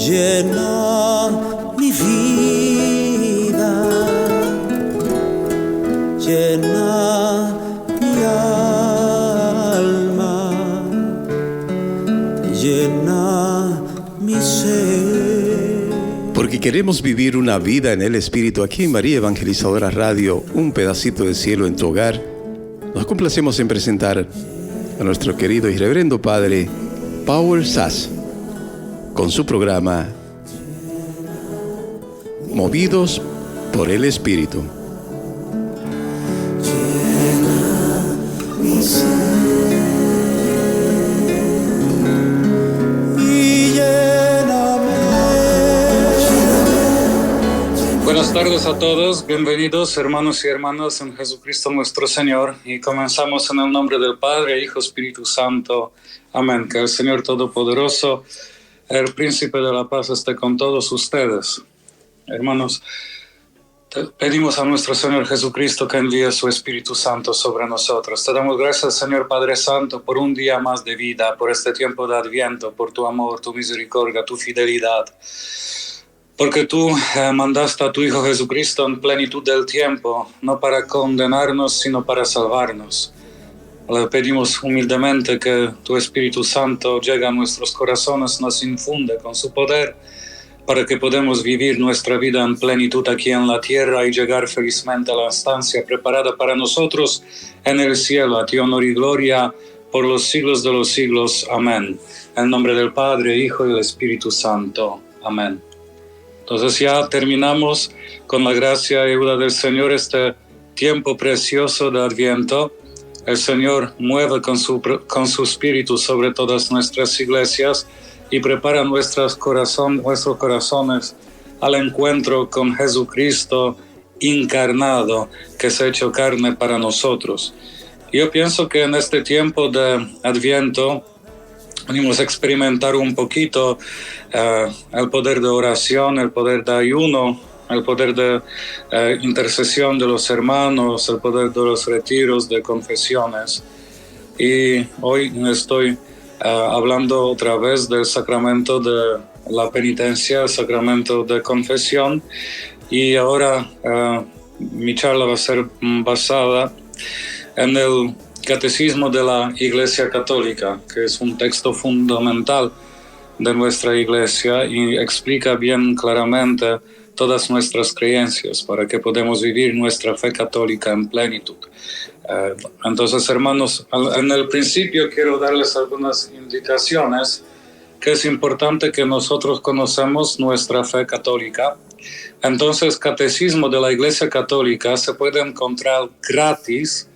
llena mi vida, llena mi alma, llena mi ser. Porque queremos vivir una vida en el Espíritu. Aquí en María Evangelizadora Radio, un pedacito de cielo en tu hogar, nos complacemos en presentar a nuestro querido y reverendo Padre Power Sass con su programa Movidos por el Espíritu. Buenas tardes a todos, bienvenidos hermanos y hermanas en Jesucristo nuestro Señor, y comenzamos en el nombre del Padre, Hijo, Espíritu Santo. Amén. Que el Señor Todopoderoso, el Príncipe de la Paz, esté con todos ustedes. Hermanos, pedimos a nuestro Señor Jesucristo que envíe su Espíritu Santo sobre nosotros. Te damos gracias, Señor Padre Santo, por un día más de vida, por este tiempo de Adviento, por tu amor, tu misericordia, tu fidelidad. Porque tú mandaste a tu Hijo Jesucristo en plenitud del tiempo, no para condenarnos, sino para salvarnos. Le pedimos humildemente que tu Espíritu Santo llegue a nuestros corazones, nos infunde con su poder, para que podamos vivir nuestra vida en plenitud aquí en la tierra y llegar felizmente a la estancia preparada para nosotros en el cielo. A ti honor y gloria por los siglos de los siglos. Amén. En nombre del Padre, Hijo y del Espíritu Santo. Amén. Entonces ya terminamos con la gracia y ayuda del Señor este tiempo precioso de Adviento. El Señor mueve con su Espíritu sobre todas nuestras iglesias y prepara nuestros corazones al encuentro con Jesucristo encarnado, que se ha hecho carne para nosotros. Yo pienso que en este tiempo de Adviento venimos a experimentar un poquito el poder de oración, el poder de ayuno, el poder de intercesión de los hermanos, el poder de los retiros, de confesiones. Y hoy estoy hablando otra vez del sacramento de la penitencia, el sacramento de confesión. Y ahora mi charla va a ser basada en el Catecismo de la Iglesia Católica, que es un texto fundamental de nuestra Iglesia y explica bien claramente todas nuestras creencias para que podamos vivir nuestra fe católica en plenitud. Entonces, hermanos, en el principio quiero darles algunas indicaciones que es importante que nosotros conocemos nuestra fe católica. Entonces, Catecismo de la Iglesia Católica se puede encontrar gratis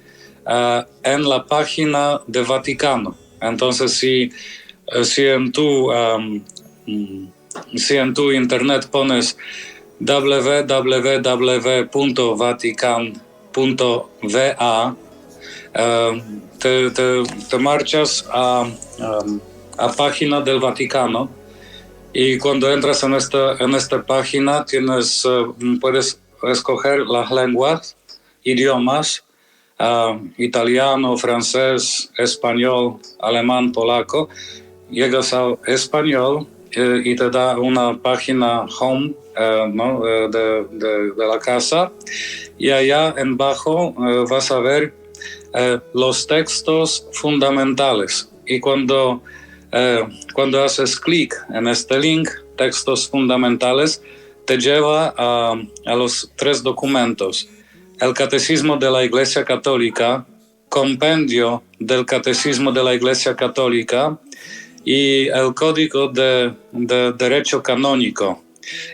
en la página de Vaticano. Entonces, si en tu internet pones www.vatican.va, te marchas a página del Vaticano, y cuando entras en esta página puedes escoger las lenguas, idiomas, italiano, francés, español, alemán, polaco. Llegas al español y te da una página home, ¿no? de la casa, y allá en bajo vas a ver los textos fundamentales. Y cuando haces clic en este link, textos fundamentales, te lleva a los 3 documentos: el Catecismo de la Iglesia Católica, compendio del Catecismo de la Iglesia Católica y el Código de Derecho Canónico.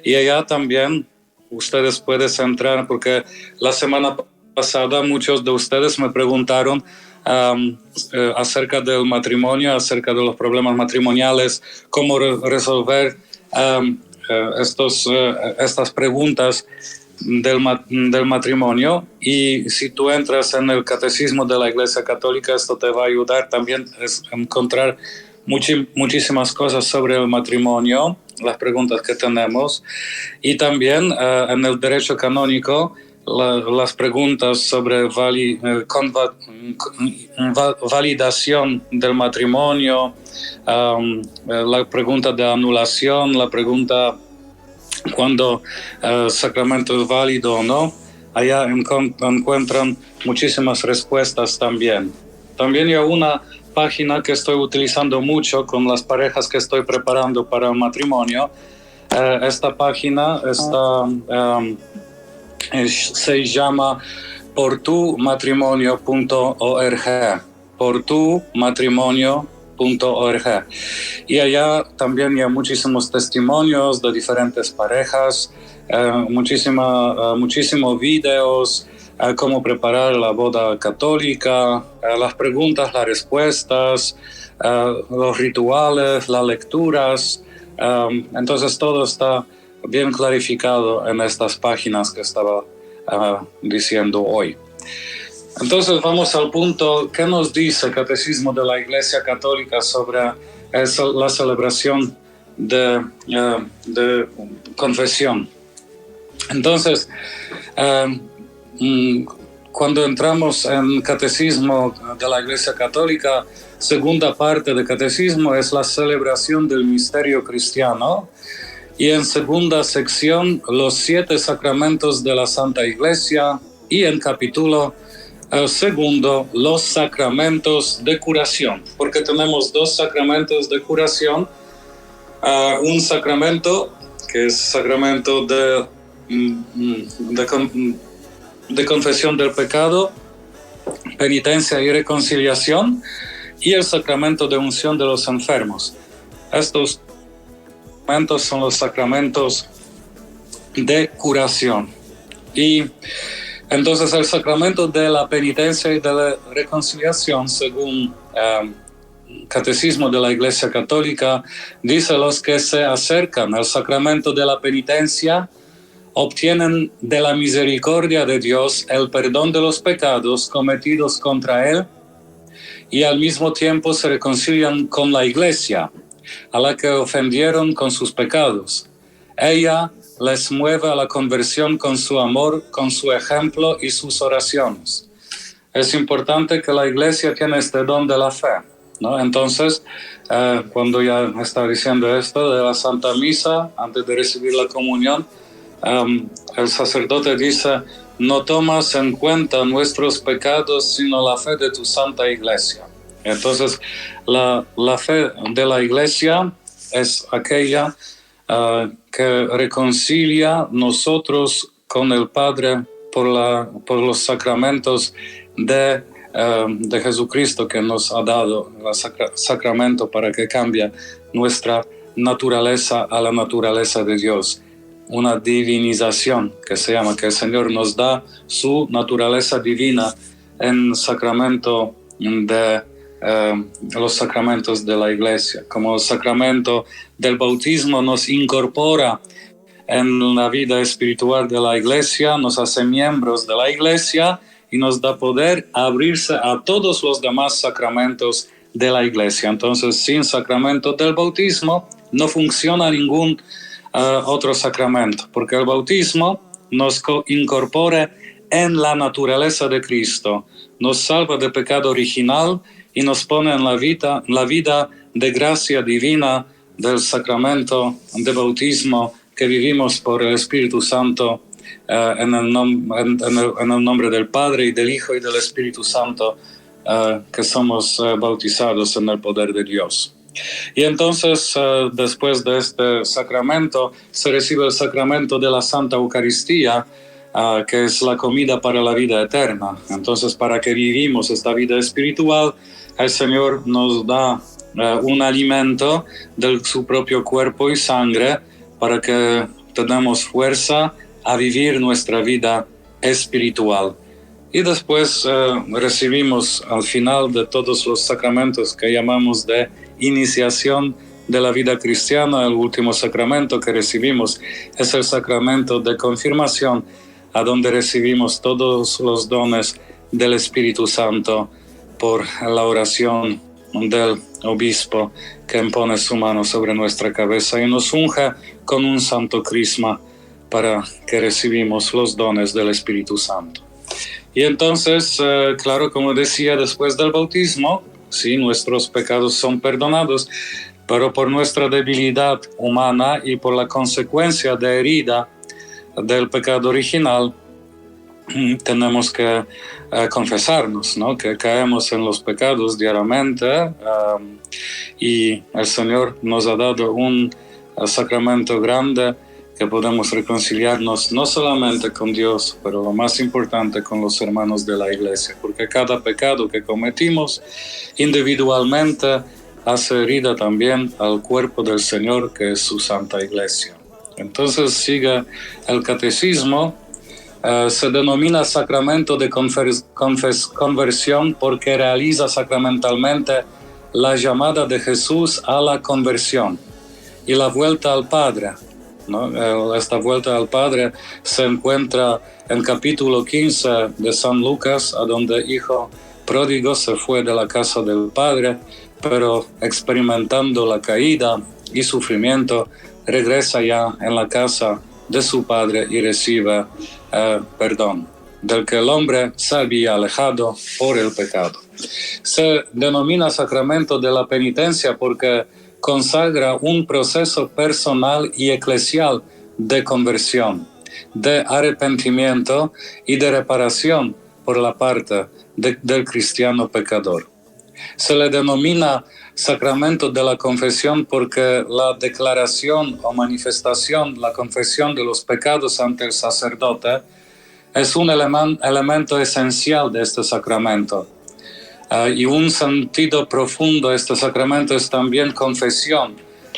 Y allá también ustedes pueden entrar, porque la semana pasada muchos de ustedes me preguntaron acerca del matrimonio, acerca de los problemas matrimoniales, cómo resolver estas preguntas del matrimonio. Y si tú entras en el Catecismo de la Iglesia Católica, esto te va a ayudar también a encontrar muchísimas cosas sobre el matrimonio, las preguntas que tenemos. Y también en el derecho canónico las preguntas sobre validación del matrimonio, la pregunta de anulación, la pregunta cuando el sacramento es válido o no. Allá encuentran muchísimas respuestas también. También hay una página que estoy utilizando mucho con las parejas que estoy preparando para el matrimonio. Esta página se llama portumatrimonio.org. portumatrimonio.org. Y allá también hay muchísimos testimonios de diferentes parejas, muchísimos videos, cómo preparar la boda católica, las preguntas, las respuestas, los rituales, las lecturas. Entonces todo está bien clarificado en estas páginas que estaba diciendo hoy. Entonces vamos al punto, ¿qué nos dice el Catecismo de la Iglesia Católica sobre la celebración de confesión? Entonces, cuando entramos en el Catecismo de la Iglesia Católica, segunda parte del Catecismo es la celebración del misterio cristiano, y en segunda sección los 7 sacramentos de la Santa Iglesia, y en capítulo segundo los sacramentos de curación, porque tenemos 2 sacramentos de curación, un sacramento que es sacramento de confesión del pecado, penitencia y reconciliación, y el sacramento de unción de los enfermos. Estos sacramentos son los sacramentos de curación. Y entonces el sacramento de la penitencia y de la reconciliación, según Catecismo de la Iglesia Católica, dice: los que se acercan al sacramento de la penitencia obtienen de la misericordia de Dios el perdón de los pecados cometidos contra Él, y al mismo tiempo se reconcilian con la Iglesia, a la que ofendieron con sus pecados. Ella les mueve a la conversión con su amor, con su ejemplo y sus oraciones. Es importante que la Iglesia tiene este don de la fe, ¿no? Entonces, cuando ya está diciendo esto de la Santa Misa, antes de recibir la comunión, el sacerdote dice: no tomas en cuenta nuestros pecados, sino la fe de tu Santa Iglesia. Entonces, la fe de la Iglesia es aquella que reconcilia nosotros con el Padre por los sacramentos de Jesucristo, que nos ha dado el sacramento para que cambie nuestra naturaleza a la naturaleza de Dios. Una divinización que se llama, que el Señor nos da su naturaleza divina en sacramento de los sacramentos de la Iglesia. Como el sacramento del bautismo nos incorpora en la vida espiritual de la Iglesia, nos hace miembros de la Iglesia y nos da poder abrirse a todos los demás sacramentos de la Iglesia. Entonces, sin sacramento del bautismo no funciona ningún otro sacramento, porque el bautismo nos incorpora en la naturaleza de Cristo, nos salva del pecado original y nos pone en la vida de gracia divina del sacramento de bautismo que vivimos por el Espíritu Santo, en el nombre del Padre y del Hijo y del Espíritu Santo, que somos bautizados en el poder de Dios. Y entonces, después de este sacramento, se recibe el sacramento de la Santa Eucaristía, que es la comida para la vida eterna. Entonces, para que vivimos esta vida espiritual, el Señor nos da un alimento de su propio cuerpo y sangre para que tengamos fuerza a vivir nuestra vida espiritual. Y después recibimos al final de todos los sacramentos que llamamos de iniciación de la vida cristiana, el último sacramento que recibimos es el sacramento de confirmación, a donde recibimos todos los dones del Espíritu Santo por la oración del obispo que impone su mano sobre nuestra cabeza y nos unge con un santo crisma para que recibimos los dones del Espíritu Santo. Y entonces, claro, como decía, después del bautismo, sí, nuestros pecados son perdonados, pero por nuestra debilidad humana y por la consecuencia de herida del pecado original, tenemos que confesarnos, ¿no? Que caemos en los pecados diariamente, y el Señor nos ha dado un sacramento grande que podemos reconciliarnos no solamente con Dios, pero lo más importante con los hermanos de la Iglesia, porque cada pecado que cometimos individualmente hace herida también al cuerpo del Señor, que es su Santa Iglesia. Entonces sigue el catecismo. Se denomina sacramento de conversión porque realiza sacramentalmente la llamada de Jesús a la conversión y la vuelta al Padre, ¿no? Esta vuelta al Padre se encuentra en capítulo 15 de San Lucas, a donde el hijo pródigo se fue de la casa del Padre, pero experimentando la caída y sufrimiento, regresa ya en la casa de su Padre y recibe perdón, del que el hombre se había alejado por el pecado. Se denomina sacramento de la penitencia porque consagra un proceso personal y eclesial de conversión, de arrepentimiento y de reparación por la parte del cristiano pecador. Se le denomina sacramento de la confesión porque la declaración o manifestación, la confesión de los pecados ante el sacerdote es un elemento esencial de este sacramento. Y un sentido profundo de este sacramento es también confesión,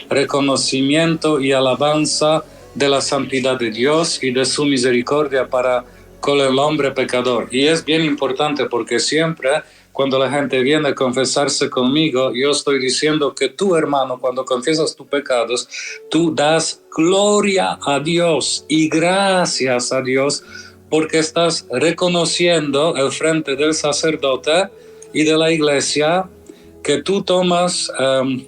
reconocimiento y alabanza de la santidad de Dios y de su misericordia para con el hombre pecador. Y es bien importante porque siempre cuando la gente viene a confesarse conmigo, yo estoy diciendo que tú, hermano, cuando confiesas tus pecados, tú das gloria a Dios y gracias a Dios porque estás reconociendo el frente del sacerdote y de la iglesia que tú tomas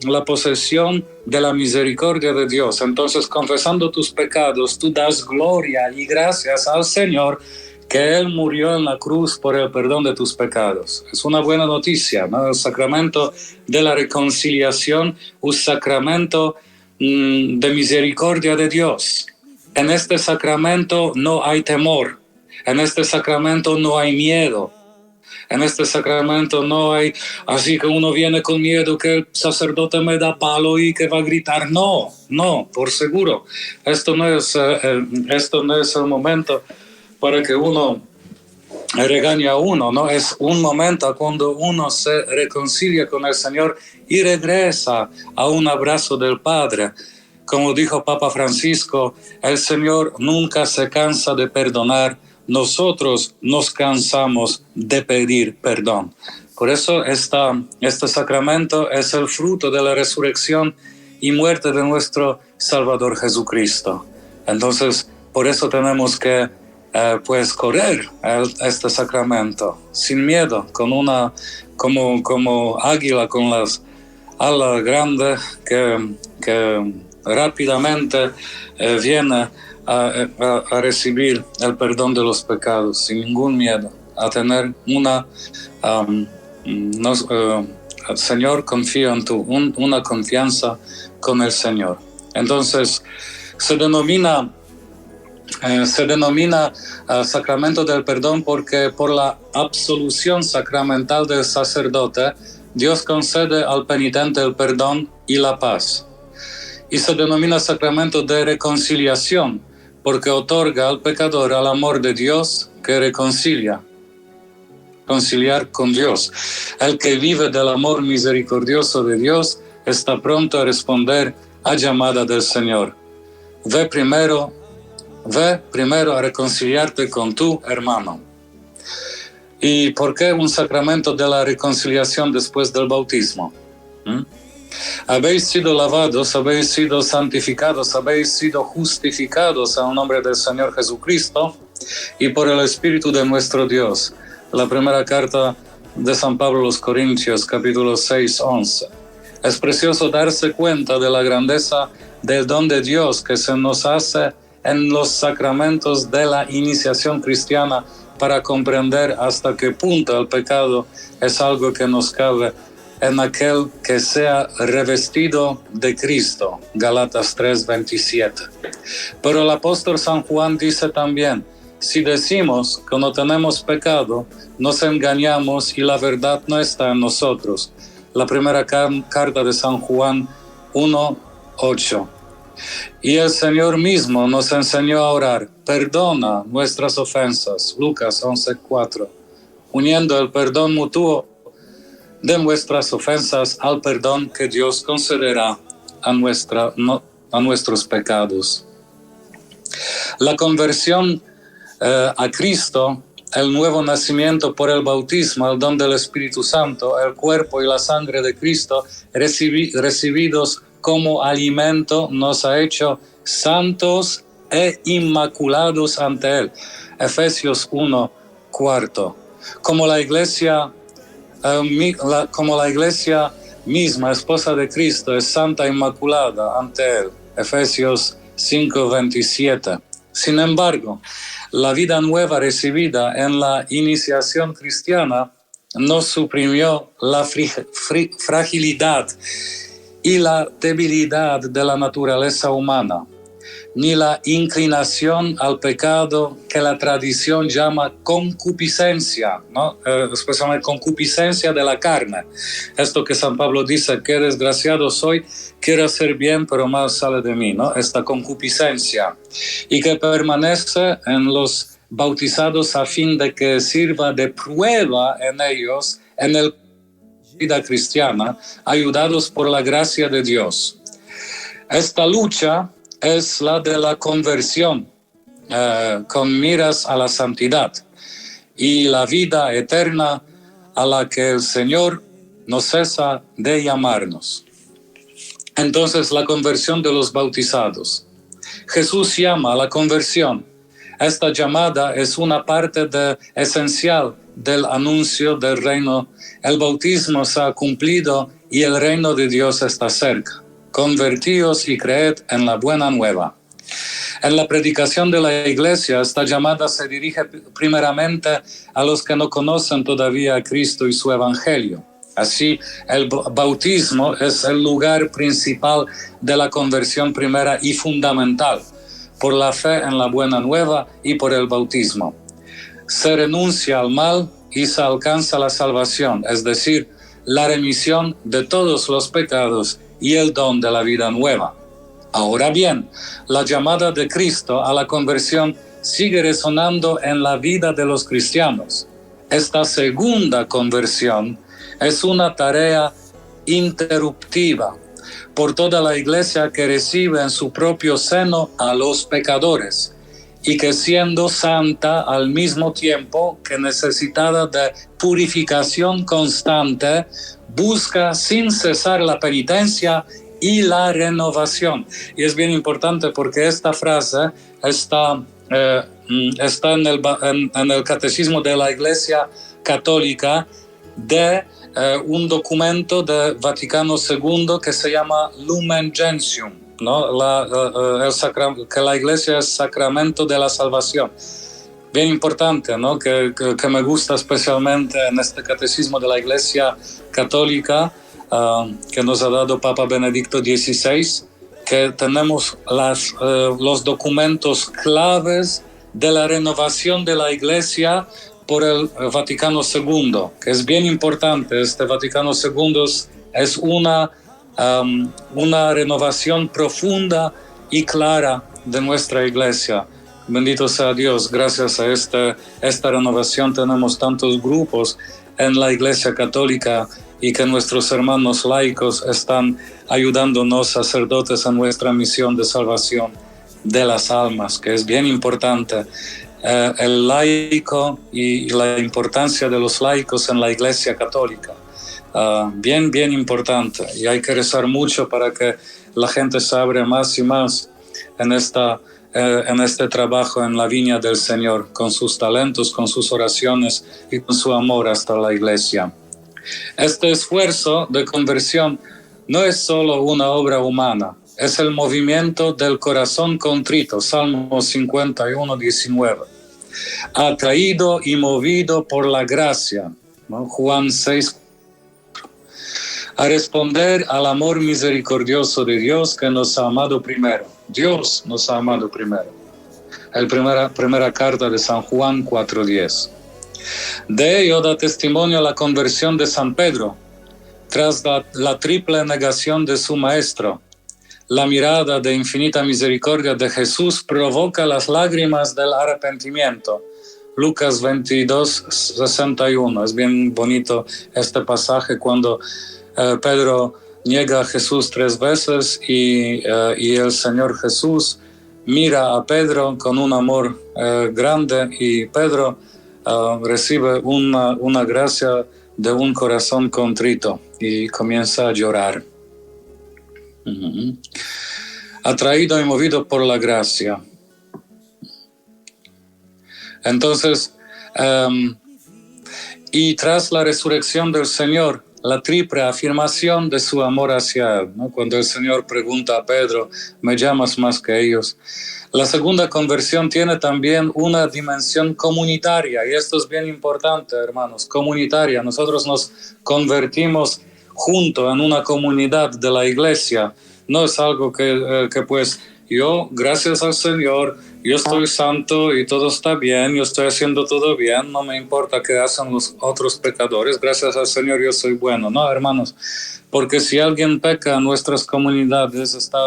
la posesión de la misericordia de Dios. Entonces, confesando tus pecados, tú das gloria y gracias al Señor que Él murió en la cruz por el perdón de tus pecados. Es una buena noticia, ¿no? El sacramento de la reconciliación, un sacramento de misericordia de Dios. En este sacramento no hay temor, en este sacramento no hay miedo, en este sacramento no hay, así que uno viene con miedo que el sacerdote me da palo y que va a gritar. No, por seguro. Esto no es el momento para que uno regañe a uno, ¿no? Es un momento cuando uno se reconcilia con el Señor y regresa a un abrazo del Padre. Como dijo Papa Francisco, el Señor nunca se cansa de perdonar, nosotros nos cansamos de pedir perdón. Por eso este sacramento es el fruto de la resurrección y muerte de nuestro Salvador Jesucristo. Entonces, por eso tenemos que correr este sacramento sin miedo, con como águila con las alas grandes que rápidamente viene a recibir el perdón de los pecados sin ningún miedo, a tener Señor, confío en tú, una confianza con el Señor. Entonces se denomina sacramento del perdón porque por la absolución sacramental del sacerdote Dios concede al penitente el perdón y la paz. Y se denomina sacramento de reconciliación porque otorga al pecador el amor de Dios que reconciliar con Dios. El que vive del amor misericordioso de Dios está pronto a responder a llamada del Señor. Ve primero a reconciliarte con tu hermano. ¿Y por qué un sacramento de la reconciliación después del bautismo? Habéis sido lavados, habéis sido santificados, habéis sido justificados en el nombre del Señor Jesucristo y por el Espíritu de nuestro Dios. La primera carta de San Pablo a los Corintios, capítulo 6, 11. Es precioso darse cuenta de la grandeza del don de Dios que se nos hace en los sacramentos de la iniciación cristiana para comprender hasta qué punto el pecado es algo que nos cabe en aquel que sea revestido de Cristo, Gálatas 3:27. Pero el apóstol San Juan dice también, si decimos que no tenemos pecado, nos engañamos y la verdad no está en nosotros. La primera carta de San Juan 1:8. Y el Señor mismo nos enseñó a orar, perdona nuestras ofensas, Lucas 11:4, uniendo el perdón mutuo de nuestras ofensas al perdón que Dios concederá a nuestros pecados. La conversión a Cristo, el nuevo nacimiento por el bautismo, el don del Espíritu Santo, el cuerpo y la sangre de Cristo recibidos como alimento, nos ha hecho santos e inmaculados ante Él. Efesios 1:4. Como la iglesia misma, esposa de Cristo, es santa e inmaculada ante Él. Efesios 5:27. Sin embargo, la vida nueva recibida en la iniciación cristiana no suprimió la fragilidad y la debilidad de la naturaleza humana, ni la inclinación al pecado que la tradición llama concupiscencia, ¿no? Especialmente concupiscencia de la carne. Esto que San Pablo dice, qué desgraciado soy, quiero hacer bien, pero mal sale de mí, ¿no? Esta concupiscencia. Y que permanece en los bautizados a fin de que sirva de prueba en ellos, en la vida cristiana, ayudados por la gracia de Dios. Esta lucha es la de la conversión con miras a la santidad y la vida eterna a la que el Señor no cesa de llamarnos. Entonces, la conversión de los bautizados. Jesús llama a la conversión. Esta llamada es una parte esencial del anuncio del reino. El bautismo se ha cumplido y el reino de Dios está cerca. Convertíos y creed en la buena nueva. En la predicación de la Iglesia, esta llamada se dirige primeramente a los que no conocen todavía a Cristo y su Evangelio. Así, el bautismo es el lugar principal de la conversión primera y fundamental, por la fe en la buena nueva y por el bautismo. Se renuncia al mal y se alcanza la salvación, es decir, la remisión de todos los pecados y el don de la vida nueva. Ahora bien, la llamada de Cristo a la conversión sigue resonando en la vida de los cristianos. Esta segunda conversión es una tarea interruptiva por toda la Iglesia que recibe en su propio seno a los pecadores y que siendo santa al mismo tiempo que necesitada de purificación constante, busca sin cesar la penitencia y la renovación. Y es bien importante porque esta frase está en el Catecismo de la Iglesia Católica de un documento de Vaticano II que se llama Lumen Gentium, ¿no? Que la Iglesia es sacramento de la salvación. Bien importante, ¿no? Que me gusta especialmente en este Catecismo de la Iglesia Católica que nos ha dado Papa Benedicto XVI, que tenemos los documentos claves de la renovación de la Iglesia por el Vaticano II, que es bien importante. Este Vaticano II es una renovación profunda y clara de nuestra Iglesia. Bendito sea Dios, gracias a esta renovación tenemos tantos grupos en la Iglesia Católica y que nuestros hermanos laicos están ayudándonos, sacerdotes, en nuestra misión de salvación de las almas, que es bien importante. El laico y la importancia de los laicos en la Iglesia Católica. Bien importante. Y hay que rezar mucho para que la gente se abra más y más en este trabajo en la viña del Señor, con sus talentos, con sus oraciones y con su amor hasta la Iglesia. Este esfuerzo de conversión no es solo una obra humana, es el movimiento del corazón contrito, Salmo 51, 19. Atraído y movido por la gracia, ¿no? Juan 6, a responder al amor misericordioso de Dios que nos ha amado primero. Dios nos ha amado primero. Primera carta de San Juan 4:10. De ello da testimonio la conversión de San Pedro, tras la triple negación de su maestro. La mirada de infinita misericordia de Jesús provoca las lágrimas del arrepentimiento. Lucas 22:61. Es bien bonito este pasaje cuando Pedro niega a Jesús 3 veces y el Señor Jesús mira a Pedro con un amor grande y Pedro recibe una gracia de un corazón contrito y comienza a llorar. Atraído y movido por la gracia. Entonces, y tras la resurrección del Señor, la triple afirmación de su amor hacia él, ¿no? Cuando el Señor pregunta a Pedro, ¿me llamas más que ellos? La segunda conversión tiene también una dimensión comunitaria, y esto es bien importante, hermanos, comunitaria. Nosotros nos convertimos juntos en una comunidad de la iglesia. No es algo que pues yo, gracias al Señor, yo estoy santo y todo está bien, yo estoy haciendo todo bien, no me importa qué hacen los otros pecadores, gracias al Señor yo soy bueno. No, hermanos, porque si alguien peca en nuestras comunidades está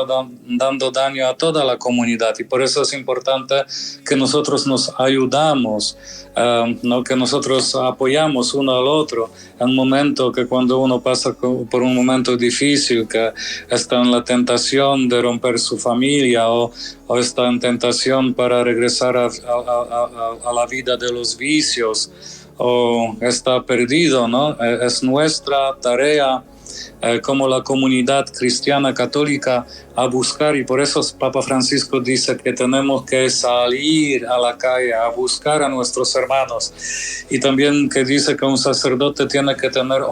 dando daño a toda la comunidad, y por eso es importante que nosotros nos ayudamos, no, que nosotros apoyamos uno al otro en un momento que cuando uno pasa por un momento difícil, que está en la tentación de romper su familia o está en tentación para regresar a la vida de los vicios o está perdido, ¿no? Es nuestra tarea como la comunidad cristiana católica a buscar, y por eso Papa Francisco dice que tenemos que salir a la calle a buscar a nuestros hermanos, y también que dice que un sacerdote tiene que tener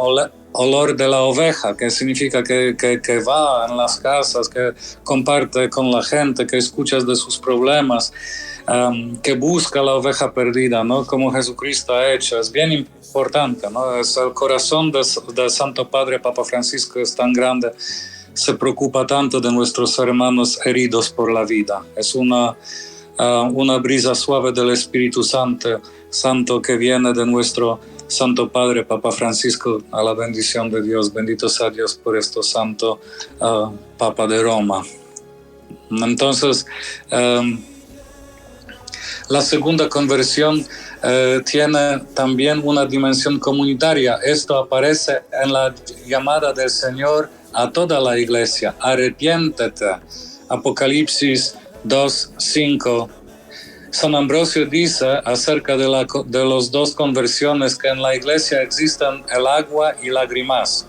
olor de la oveja, que significa que va en las casas, que comparte con la gente, que escucha de sus problemas, que busca la oveja perdida, ¿no? Como Jesucristo ha hecho. Es bien importante, ¿no? Es el corazón del Santo Padre Papa Francisco es tan grande, se preocupa tanto de nuestros hermanos heridos por la vida. Es una brisa suave del Espíritu Santo que viene de nuestro Santo Padre Papa Francisco, a la bendición de Dios. Bendito sea Dios por esto santo Papa de Roma. Entonces, la segunda conversión tiene también una dimensión comunitaria. Esto aparece en la llamada del Señor a toda la iglesia. Arrepiéntete. Apocalipsis 2:5. San Ambrosio dice acerca de las dos conversiones que en la iglesia existen el agua y lágrimas.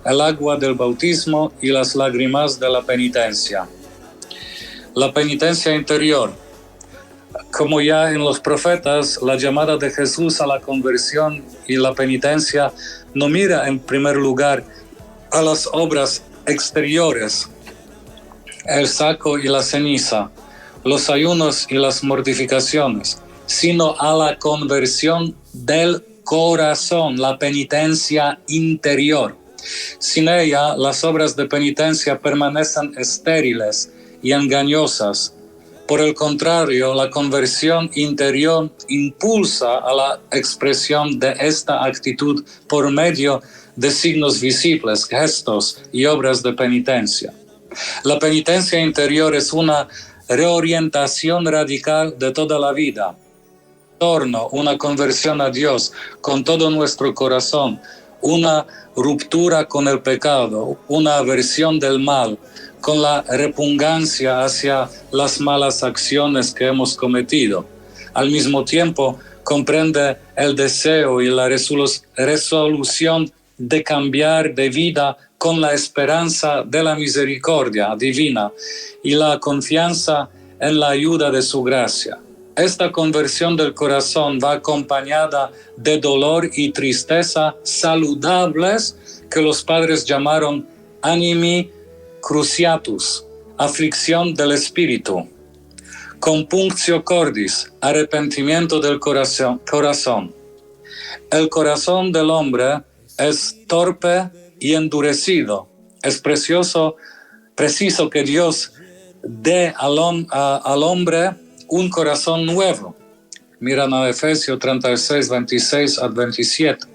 El agua del bautismo y las lágrimas de la penitencia. La penitencia interior. Como ya en los profetas, la llamada de Jesús a la conversión y la penitencia no mira en primer lugar a las obras exteriores, el saco y la ceniza, los ayunos y las mortificaciones, sino a la conversión del corazón, la penitencia interior. Sin ella, las obras de penitencia permanecen estériles y engañosas. Por el contrario, la conversión interior impulsa a la expresión de esta actitud por medio de signos visibles, gestos y obras de penitencia. La penitencia interior es una reorientación radical de toda la vida, una conversión a Dios con todo nuestro corazón, una ruptura con el pecado, una aversión del mal, con la repugnancia hacia las malas acciones que hemos cometido. Al mismo tiempo, comprende el deseo y la resolución de cambiar de vida con la esperanza de la misericordia divina y la confianza en la ayuda de su gracia. Esta conversión del corazón va acompañada de dolor y tristeza saludables que los padres llamaron animi cruciatus, aflicción del espíritu. Compunctio cordis, arrepentimiento del corazón. El corazón del hombre es torpe y endurecido. Es preciso que Dios dé al hombre un corazón nuevo. Miran a Efesios 36, 26 al 27.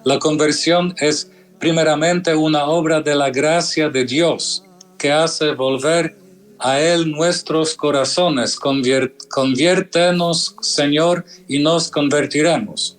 La conversión es primeramente una obra de la gracia de Dios que hace volver a Él nuestros corazones. Conviértenos, Señor, y nos convertiremos.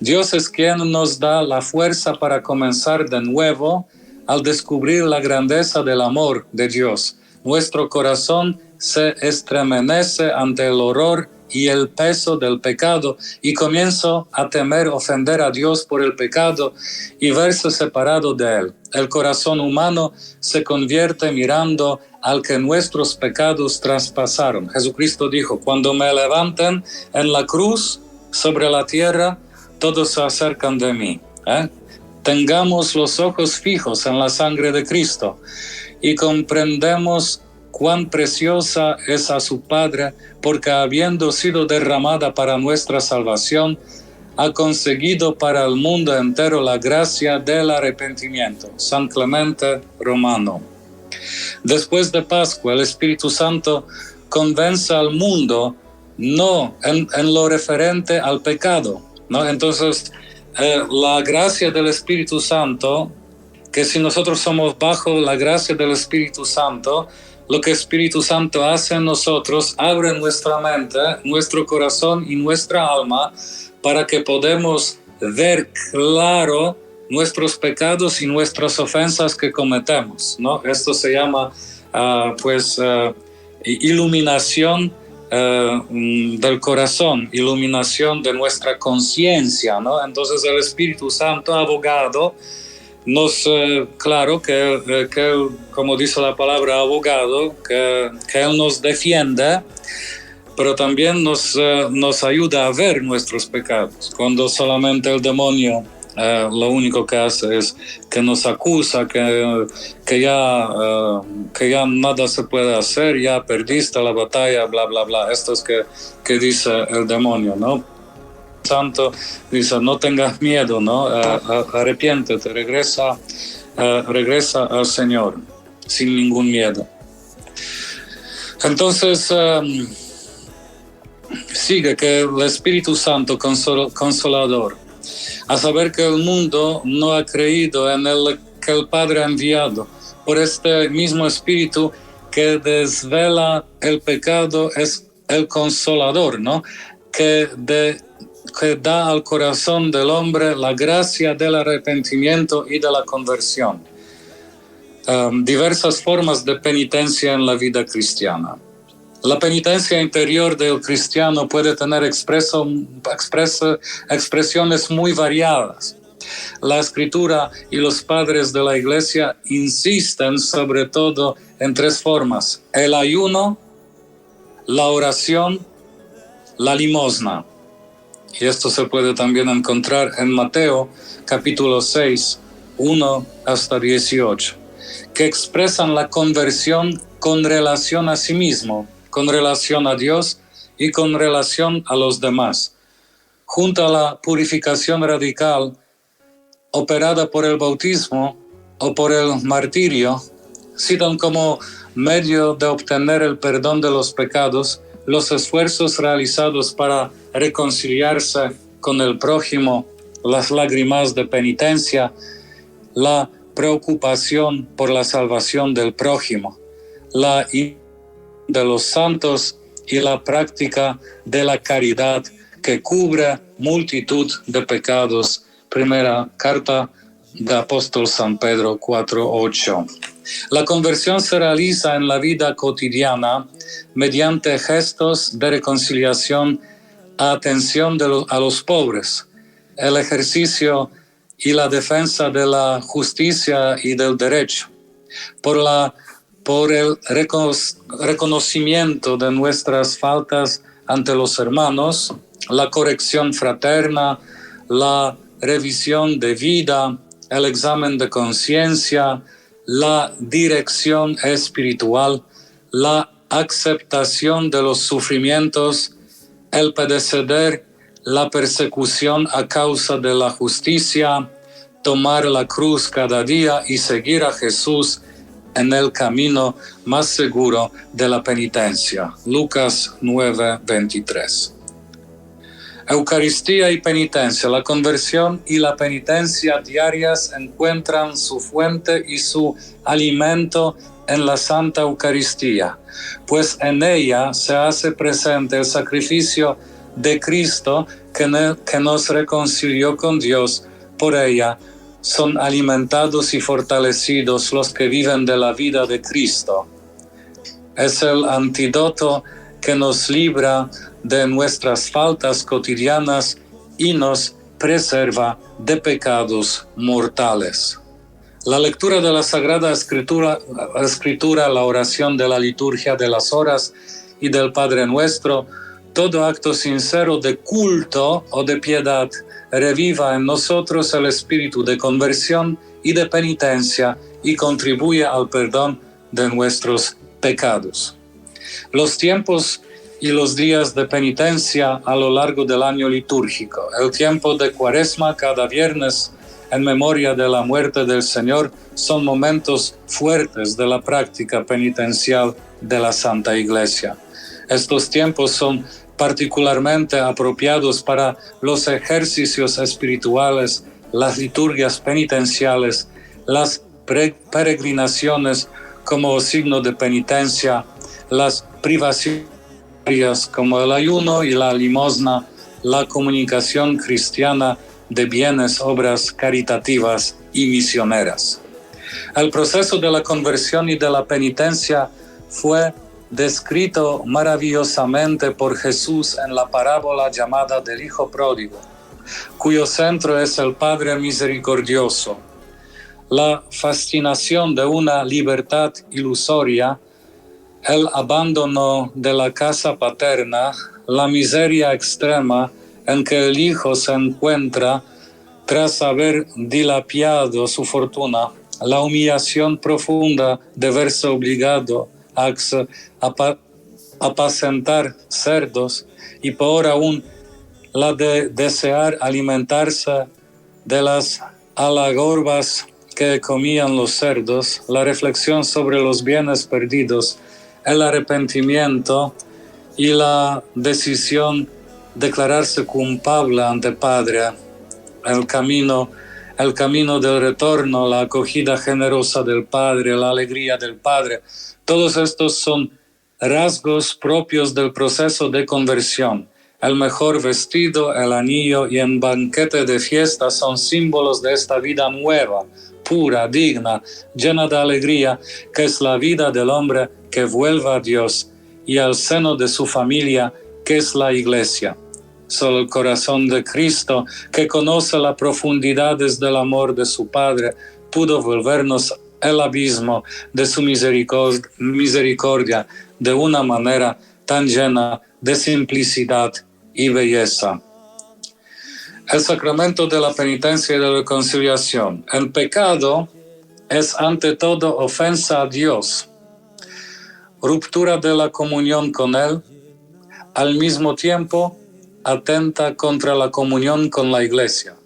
Dios es quien nos da la fuerza para comenzar de nuevo al descubrir la grandeza del amor de Dios. Nuestro corazón se estremece ante el horror y el peso del pecado y comienzo a temer ofender a Dios por el pecado y verse separado de Él. El corazón humano se convierte mirando al que nuestros pecados traspasaron. Jesucristo dijo, cuando me levanten en la cruz sobre la tierra, todos se acercan de mí. Tengamos los ojos fijos en la sangre de Cristo y comprendemos cuán preciosa es a su Padre, porque habiendo sido derramada para nuestra salvación, ha conseguido para el mundo entero la gracia del arrepentimiento. San Clemente Romano. Después de Pascua, el Espíritu Santo convence al mundo no en lo referente al pecado, ¿no? Entonces, la gracia del Espíritu Santo, que si nosotros somos bajo la gracia del Espíritu Santo, lo que el Espíritu Santo hace en nosotros, abre nuestra mente, nuestro corazón y nuestra alma para que podamos ver claro nuestros pecados y nuestras ofensas que cometemos, ¿no? Esto se llama, iluminación del corazón, iluminación de nuestra conciencia, ¿no? Entonces el Espíritu Santo, abogado, nos, claro, que como dice la palabra abogado, que Él nos defiende, pero también nos ayuda a ver nuestros pecados. Cuando solamente el demonio lo único que hace es que nos acusa, que ya nada se puede hacer, ya perdiste la batalla, bla, bla, bla. Esto es que dice el demonio, ¿no? Santo dice, no tengas miedo, ¿no? Arrepiéntete, regresa al Señor sin ningún miedo. Entonces, sigue que el Espíritu Santo consolador, a saber que el mundo no ha creído en el que el Padre ha enviado, por este mismo Espíritu que desvela el pecado, es el consolador, ¿no? Que da al corazón del hombre la gracia del arrepentimiento y de la conversión. Diversas formas de penitencia en la vida cristiana. La penitencia interior del cristiano puede tener expresiones muy variadas. La Escritura y los padres de la Iglesia insisten sobre todo en tres formas: el ayuno, la oración, la limosna. Y esto se puede también encontrar en Mateo capítulo 6, 1 hasta 18, que expresan la conversión con relación a sí mismo, con relación a Dios y con relación a los demás. Junto a la purificación radical operada por el bautismo o por el martirio, citan como medio de obtener el perdón de los pecados los esfuerzos realizados para reconciliarse con el prójimo, las lágrimas de penitencia, la preocupación por la salvación del prójimo, la de los santos y la práctica de la caridad que cubre multitud de pecados. Primera carta del apóstol San Pedro 4:8. La conversión se realiza en la vida cotidiana mediante gestos de reconciliación, atención a los pobres, el ejercicio y la defensa de la justicia y del derecho, por el reconocimiento de nuestras faltas ante los hermanos, la corrección fraterna, la revisión de vida, el examen de conciencia, la dirección espiritual, la aceptación de los sufrimientos, el padecer la persecución a causa de la justicia, tomar la cruz cada día y seguir a Jesús en el camino más seguro de la penitencia. Lucas 9:23. Eucaristía y penitencia. La conversión y la penitencia diarias encuentran su fuente y su alimento en la Santa Eucaristía, pues en ella se hace presente el sacrificio de Cristo que nos reconcilió con Dios. Por ella son alimentados y fortalecidos los que viven de la vida de Cristo. Es el antídoto que nos libra de nuestras faltas cotidianas y nos preserva de pecados mortales. La lectura de la Sagrada Escritura, la oración de la liturgia de las horas y del Padre Nuestro, todo acto sincero de culto o de piedad reviva en nosotros el espíritu de conversión y de penitencia y contribuye al perdón de nuestros pecados. Los tiempos y los días de penitencia a lo largo del año litúrgico. El tiempo de Cuaresma cada viernes en memoria de la muerte del Señor son momentos fuertes de la práctica penitencial de la Santa Iglesia. Estos tiempos son particularmente apropiados para los ejercicios espirituales, las liturgias penitenciales, las peregrinaciones como signo de penitencia, las privaciones como el ayuno y la limosna, la comunicación cristiana de bienes, obras caritativas y misioneras. El proceso de la conversión y de la penitencia fue descrito maravillosamente por Jesús en la parábola llamada del Hijo Pródigo, cuyo centro es el Padre Misericordioso. La fascinación de una libertad ilusoria, el abandono de la casa paterna, la miseria extrema en que el Hijo se encuentra tras haber dilapidado su fortuna, la humillación profunda de verse obligado a apacentar cerdos y peor aún la de desear alimentarse de las algarrobas que comían los cerdos, la reflexión sobre los bienes perdidos, el arrepentimiento y la decisión de declararse culpable ante Padre, el camino del retorno, la acogida generosa del Padre, la alegría del Padre. Todos estos son rasgos propios del proceso de conversión. El mejor vestido, el anillo y el banquete de fiesta son símbolos de esta vida nueva, pura, digna, llena de alegría, que es la vida del hombre que vuelve a Dios y al seno de su familia, que es la Iglesia. Solo el corazón de Cristo, que conoce las profundidades del amor de su Padre, pudo volvernos el abismo de su misericordia de una manera tan llena de simplicidad y belleza. El sacramento de la penitencia y de la reconciliación. El pecado es ante todo ofensa a Dios, ruptura de la comunión con Él, al mismo tiempo atenta contra la comunión con la Iglesia.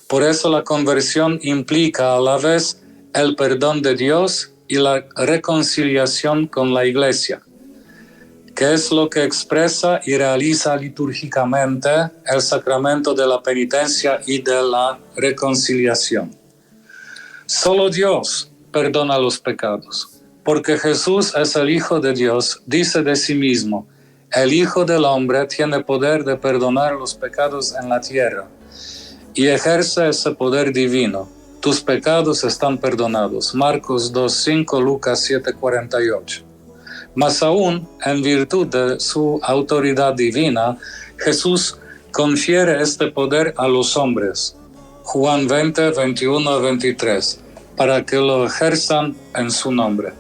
Por eso la conversión implica a la vez el perdón de Dios y la reconciliación con la Iglesia, que es lo que expresa y realiza litúrgicamente el sacramento de la penitencia y de la reconciliación. Solo Dios perdona los pecados, porque Jesús es el Hijo de Dios, dice de sí mismo: el Hijo del Hombre tiene poder de perdonar los pecados en la tierra, y ejerce ese poder divino. Tus pecados están perdonados. Marcos 2:5, Lucas 7:48. Mas aún, en virtud de su autoridad divina, Jesús confiere este poder a los hombres. Juan 20:21-23, para que lo ejerzan en su nombre.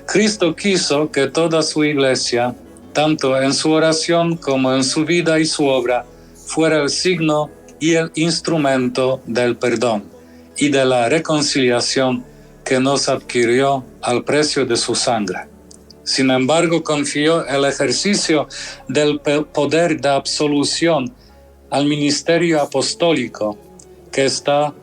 Cristo quiso que toda su Iglesia, tanto en su oración como en su vida y su obra, fuera el signo y el instrumento del perdón y de la reconciliación que nos adquirió al precio de su sangre. Sin embargo, confió el ejercicio del poder de absolución al ministerio apostólico, que está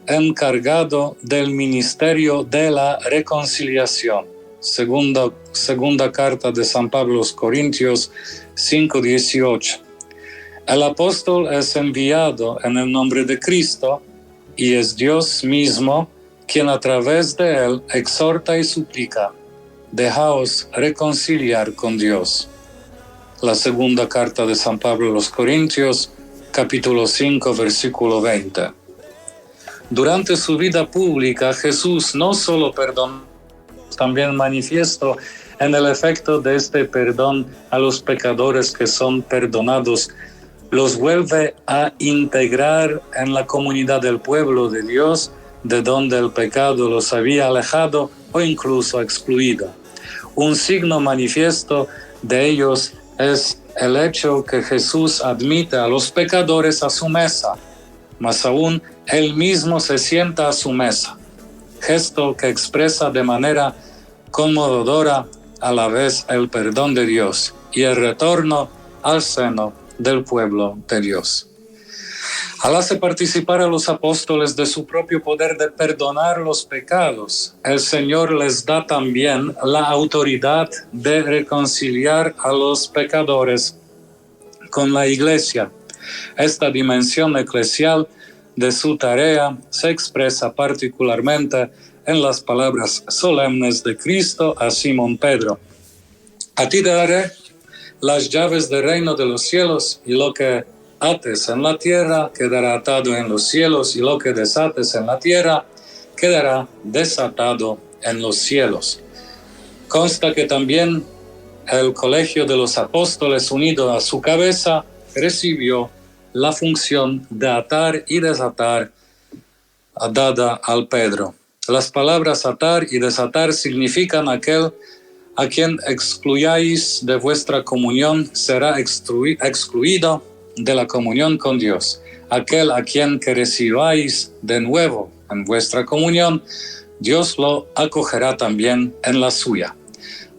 encargado del ministerio de la reconciliación. Segunda carta de San Pablo a los Corintios 5:18. El apóstol es enviado en el nombre de Cristo y es Dios mismo quien a través de él exhorta y suplica: dejaos reconciliar con Dios. La segunda carta de San Pablo a los Corintios, capítulo 5, versículo 20. Durante su vida pública, Jesús no solo perdonó, también manifiesto en el efecto de este perdón a los pecadores que son perdonados, los vuelve a integrar en la comunidad del pueblo de Dios, de donde el pecado los había alejado o incluso excluido. Un signo manifiesto de ellos es el hecho que Jesús admite a los pecadores a su mesa, más aún, él mismo se sienta a su mesa, gesto que expresa de manera conmovedora a la vez el perdón de Dios y el retorno al seno del pueblo de Dios. Al hacer participar a los apóstoles de su propio poder de perdonar los pecados, el Señor les da también la autoridad de reconciliar a los pecadores con la Iglesia. Esta dimensión eclesial de su tarea se expresa particularmente en las palabras solemnes de Cristo a Simón Pedro: a ti daré las llaves del reino de los cielos, y lo que ates en la tierra quedará atado en los cielos, y lo que desates en la tierra quedará desatado en los cielos. Consta que también el colegio de los apóstoles, unido a su cabeza, recibió la función de atar y desatar dada al Pedro. Las palabras atar y desatar significan: aquel a quien excluyáis de vuestra comunión será excluido de la comunión con Dios. Aquel a quien que recibáis de nuevo en vuestra comunión, Dios lo acogerá también en la suya.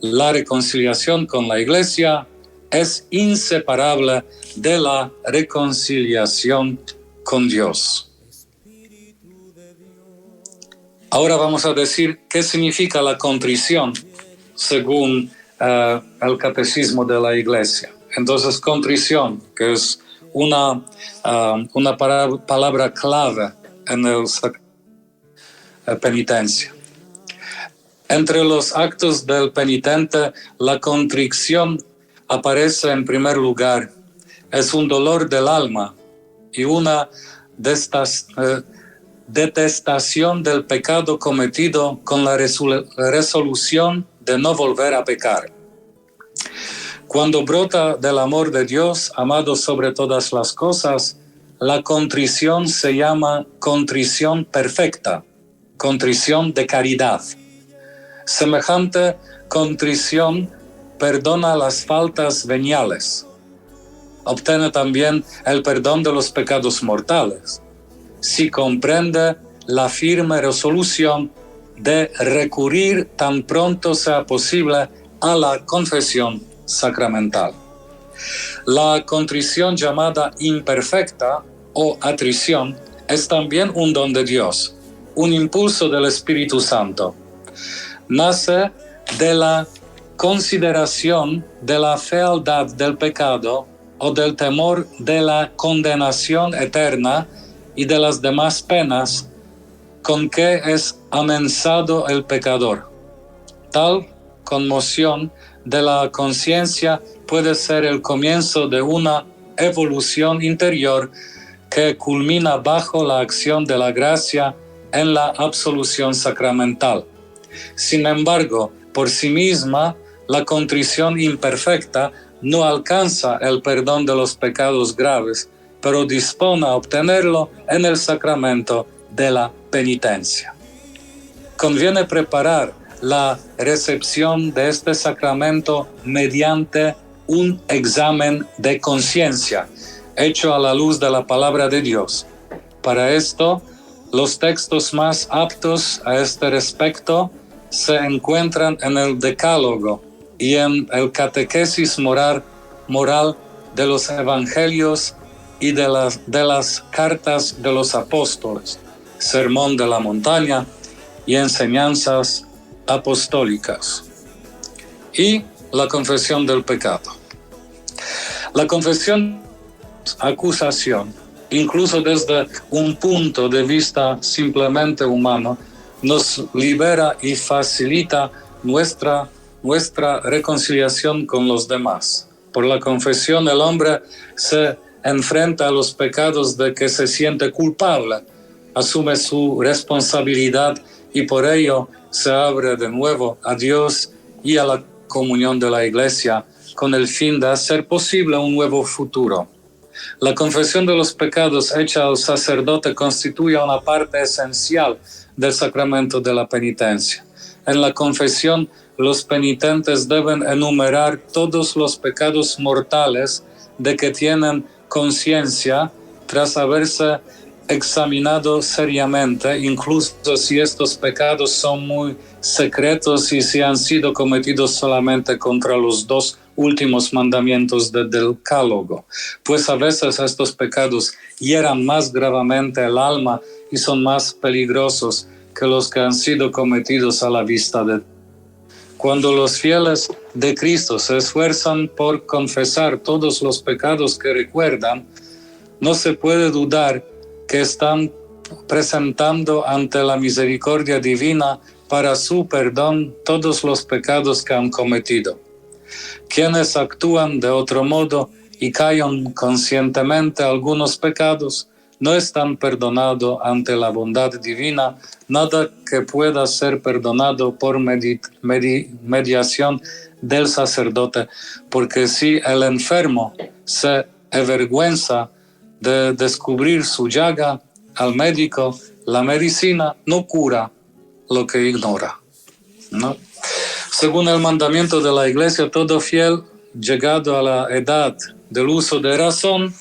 La reconciliación con la Iglesia es inseparable de la reconciliación con Dios. Ahora vamos a decir qué significa la contrición según el catecismo de la Iglesia. Entonces, contrición, que es una palabra clave en el penitencia. Entre los actos del penitente, la contrición aparece en primer lugar. Es un dolor del alma y una detestación del pecado cometido con la resolución de no volver a pecar. Cuando brota del amor de Dios, amado sobre todas las cosas, la contrición se llama contrición perfecta, contrición de caridad. Semejante contrición perdona las faltas veniales. Obtiene también el perdón de los pecados mortales, si comprende la firme resolución de recurrir tan pronto sea posible a la confesión sacramental. La contrición llamada imperfecta o atrición es también un don de Dios, un impulso del Espíritu Santo. Nace de la consideración de la fealdad del pecado o del temor de la condenación eterna y de las demás penas con que es amenazado el pecador. Tal conmoción de la conciencia puede ser el comienzo de una evolución interior que culmina bajo la acción de la gracia en la absolución sacramental. Sin embargo, por sí misma, la contrición imperfecta no alcanza el perdón de los pecados graves, pero dispone a obtenerlo en el sacramento de la penitencia. Conviene preparar la recepción de este sacramento mediante un examen de conciencia hecho a la luz de la palabra de Dios. Para esto, los textos más aptos a este respecto se encuentran en el Decálogo, y en el catequesis moral de los evangelios y de las cartas de los apóstoles, sermón de la montaña y enseñanzas apostólicas. Y la confesión del pecado. La confesión es acusación, incluso desde un punto de vista simplemente humano, nos libera y facilita nuestra reconciliación con los demás. Por la confesión el hombre se enfrenta a los pecados de que se siente culpable, asume su responsabilidad y por ello se abre de nuevo a Dios y a la comunión de la Iglesia con el fin de hacer posible un nuevo futuro. La confesión de los pecados hecha al sacerdote constituye una parte esencial del sacramento de la penitencia. En la confesión, los penitentes deben enumerar todos los pecados mortales de que tienen conciencia tras haberse examinado seriamente, incluso si estos pecados son muy secretos y si han sido cometidos solamente contra los dos últimos mandamientos del Decálogo, pues a veces estos pecados hieran más gravemente el alma y son más peligrosos que los que han sido cometidos a la vista de Dios. Cuando los fieles de Cristo se esfuerzan por confesar todos los pecados que recuerdan, no se puede dudar que están presentando ante la misericordia divina para su perdón todos los pecados que han cometido. Quienes actúan de otro modo y callan conscientemente algunos pecados, no están perdonados ante la bondad divina, nada que pueda ser perdonado por mediación del sacerdote, porque si el enfermo se avergüenza de descubrir su llaga al médico, la medicina no cura lo que ignora, ¿no? Según el mandamiento de la Iglesia, todo fiel llegado a la edad del uso de razón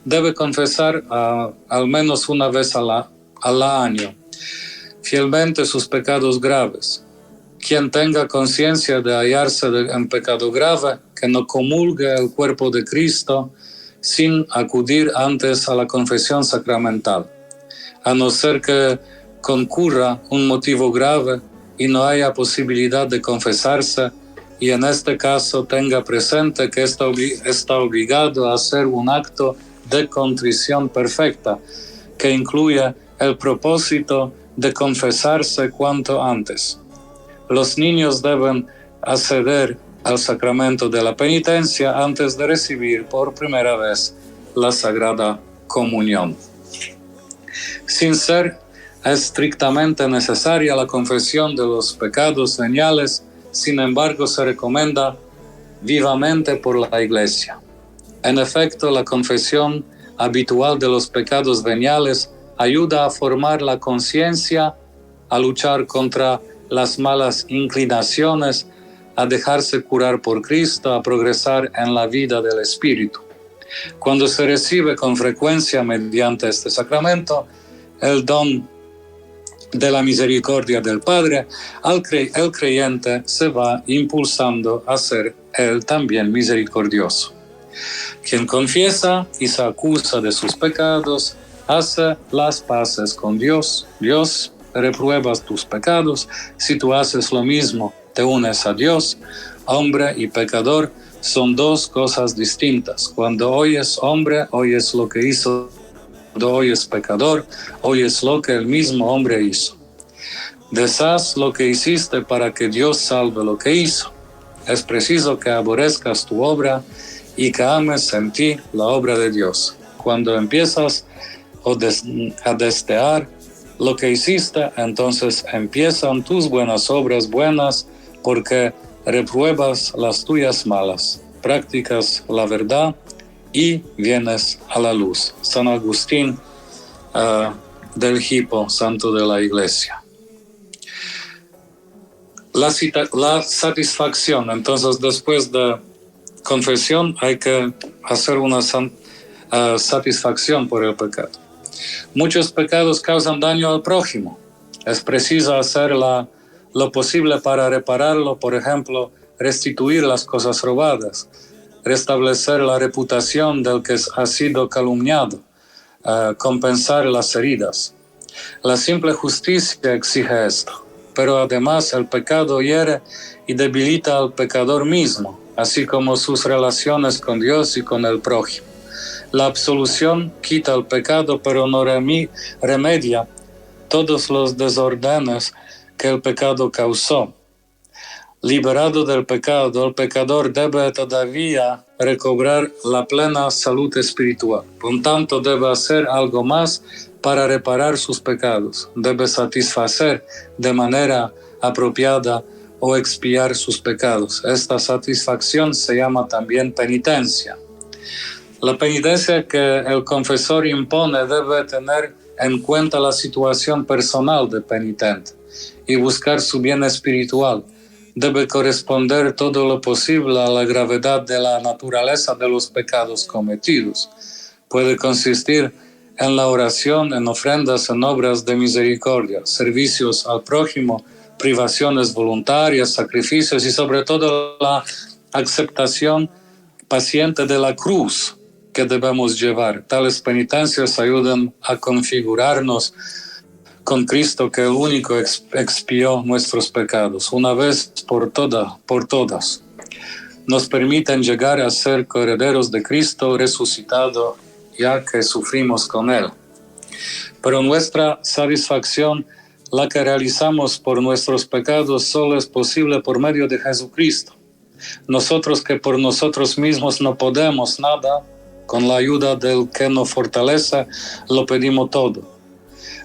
debe confesar al menos una vez al año fielmente sus pecados graves. Quien tenga conciencia de hallarse en pecado grave, que no comulgue el cuerpo de Cristo sin acudir antes a la confesión sacramental, a no ser que concurra un motivo grave y no haya posibilidad de confesarse, y en este caso tenga presente que está obligado a hacer un acto de contrición perfecta, que incluye el propósito de confesarse cuanto antes. Los niños deben acceder al sacramento de la penitencia antes de recibir por primera vez la Sagrada Comunión. Sin ser estrictamente necesaria la confesión de los pecados veniales, sin embargo se recomienda vivamente por la Iglesia. En efecto, la confesión habitual de los pecados veniales ayuda a formar la conciencia, a luchar contra las malas inclinaciones, a dejarse curar por Cristo, a progresar en la vida del Espíritu. Cuando se recibe con frecuencia mediante este sacramento, el don de la misericordia del Padre, el creyente se va impulsando a ser él también misericordioso. Quien confiesa y se acusa de sus pecados, hace las paces con Dios. Dios reprueba tus pecados. Si tú haces lo mismo, te unes a Dios. Hombre y pecador son dos cosas distintas. Cuando oyes hombre, oyes lo que hizo. Cuando oyes pecador, oyes lo que el mismo hombre hizo. Deshaz lo que hiciste para que Dios salve lo que hizo. Es preciso que aborrezcas tu obra y que ames en ti la obra de Dios. Cuando empiezas a desear lo que hiciste, entonces empiezan tus buenas obras buenas, porque repruebas las tuyas malas, practicas la verdad y vienes a la luz. San Agustín del Hippo, santo de la Iglesia. La satisfacción, entonces después de confesión hay que hacer una satisfacción por el pecado. Muchos pecados causan daño al prójimo. Es preciso hacer lo posible para repararlo, por ejemplo, restituir las cosas robadas, restablecer la reputación del que ha sido calumniado, compensar las heridas. La simple justicia exige esto, pero además el pecado hiere y debilita al pecador mismo, así como sus relaciones con Dios y con el prójimo. La absolución quita el pecado, pero no remedia todos los desórdenes que el pecado causó. Liberado del pecado, el pecador debe todavía recobrar la plena salud espiritual. Por tanto, debe hacer algo más para reparar sus pecados. Debe satisfacer de manera apropiada o expiar sus pecados. Esta satisfacción se llama también penitencia. La penitencia que el confesor impone debe tener en cuenta la situación personal del penitente y buscar su bien espiritual. Debe corresponder todo lo posible a la gravedad de la naturaleza de los pecados cometidos. Puede consistir en la oración, en ofrendas, en obras de misericordia, servicios al prójimo, privaciones voluntarias, sacrificios y sobre todo la aceptación paciente de la cruz que debemos llevar. Tales penitencias ayudan a configurarnos con Cristo, que el único expió nuestros pecados una vez por todas. Nos permiten llegar a ser coherederos de Cristo resucitado, ya que sufrimos con Él. Pero nuestra satisfacción, la que realizamos por nuestros pecados, solo es posible por medio de Jesucristo. Nosotros que por nosotros mismos no podemos nada, con la ayuda del que nos fortalece, lo pedimos todo.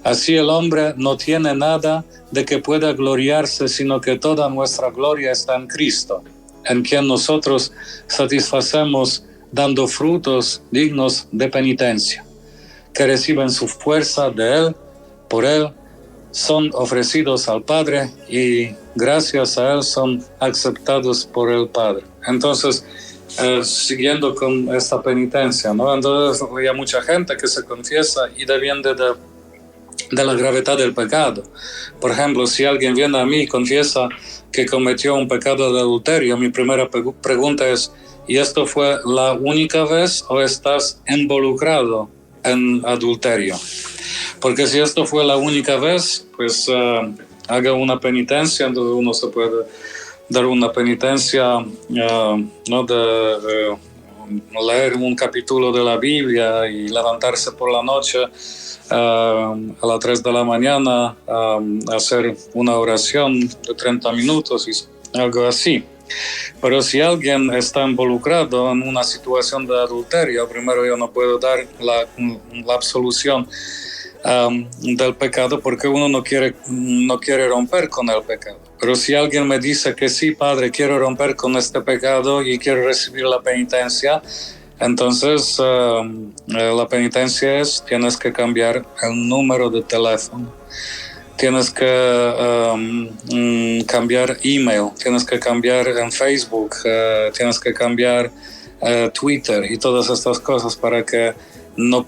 Así el hombre no tiene nada de que pueda gloriarse, sino que toda nuestra gloria está en Cristo, en quien nosotros satisfacemos dando frutos dignos de penitencia, que reciben su fuerza de Él, por Él, son ofrecidos al Padre y gracias a Él son aceptados por el Padre. Entonces, siguiendo con esta penitencia, ¿no? Entonces hay mucha gente que se confiesa y depende de la gravedad del pecado. Por ejemplo, si alguien viene a mí y confiesa que cometió un pecado de adulterio, mi primera pregunta es: ¿y esto fue la única vez o estás involucrado en adulterio? Porque si esto fue la única vez, pues haga una penitencia. Entonces uno se puede dar una penitencia, ¿no? de leer un capítulo de la Biblia y levantarse por la noche a las 3 de la mañana, hacer una oración de 30 minutos y algo así. Pero si alguien está involucrado en una situación de adulterio, primero yo no puedo dar la absolución del pecado, porque uno no quiere romper con el pecado. Pero si alguien me dice que sí, Padre, quiero romper con este pecado y quiero recibir la penitencia, entonces la penitencia es: tienes que cambiar el número de teléfono, tienes que cambiar email, tienes que cambiar en Facebook, tienes que cambiar Twitter y todas estas cosas para que no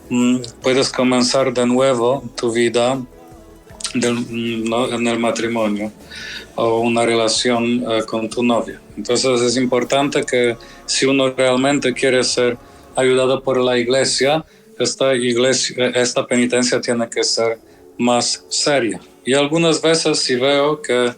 puedes comenzar de nuevo tu vida en el matrimonio o una relación con tu novia. Entonces es importante que si uno realmente quiere ser ayudado por la iglesia, esta penitencia tiene que ser más seria. Y algunas veces si veo que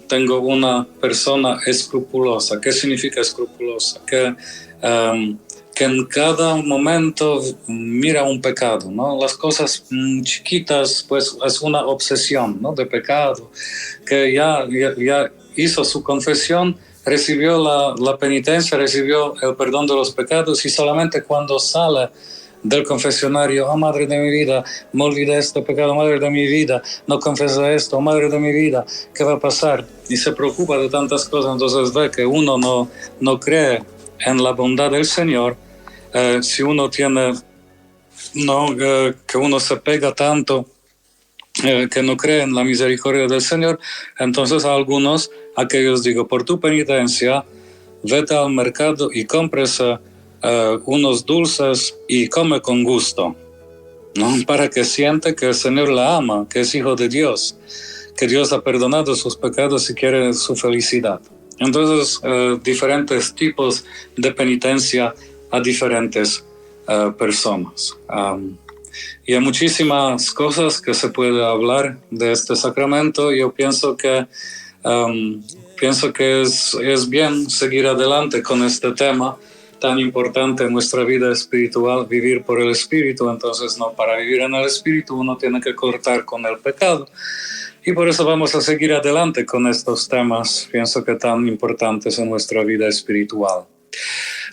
tengo una persona escrupulosa. ¿Qué significa escrupulosa? Que en cada momento mira un pecado, ¿no? Las cosas chiquitas, pues es una obsesión, ¿no? De pecado, que ya hizo su confesión, recibió la penitencia, recibió el perdón de los pecados, y solamente cuando sale del confesionario: oh madre de mi vida, me olvidé este pecado, madre de mi vida, no confesé esto, madre de mi vida, ¿qué va a pasar? Y se preocupa de tantas cosas. Entonces ve que uno no cree en la bondad del Señor. Si uno tiene, que uno se pega tanto, que no cree en la misericordia del Señor, entonces a aquellos digo: por tu penitencia, vete al mercado y cómprese unos dulces y come con gusto, ¿no? Para que siente que el Señor la ama, que es hijo de Dios, que Dios ha perdonado sus pecados y quiere su felicidad. Entonces, diferentes tipos de penitencia a diferentes personas. Y hay muchísimas cosas que se puede hablar de este sacramento. Yo pienso que es bien seguir adelante con este tema tan importante en nuestra vida espiritual, vivir por el Espíritu. Entonces, no, para vivir en el Espíritu uno tiene que cortar con el pecado. Y por eso vamos a seguir adelante con estos temas, pienso que tan importantes en nuestra vida espiritual.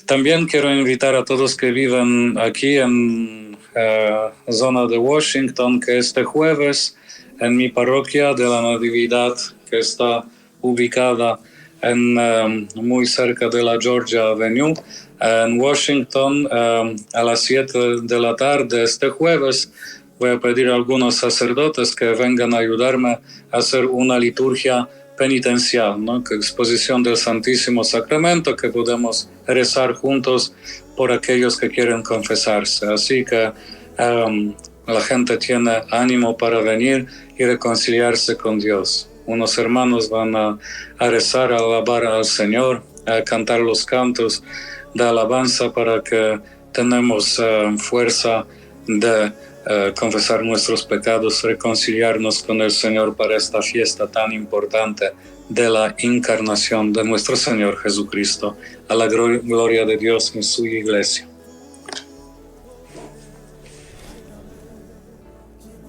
También quiero invitar a todos que viven aquí en la zona de Washington, que este jueves en mi parroquia de la Natividad, que está ubicada muy cerca de la Georgia Avenue, en Washington, a las 7 de la tarde este jueves, voy a pedir a algunos sacerdotes que vengan a ayudarme a hacer una liturgia penitencial, ¿no? Que exposición del Santísimo Sacramento, que podemos rezar juntos por aquellos que quieren confesarse. Así que la gente tiene ánimo para venir y reconciliarse con Dios. Unos hermanos van a rezar, a alabar al Señor, a cantar los cantos de alabanza para que tenemos fuerza de confesar nuestros pecados, reconciliarnos con el Señor para esta fiesta tan importante de la encarnación de nuestro Señor Jesucristo, a la gloria de Dios en su iglesia.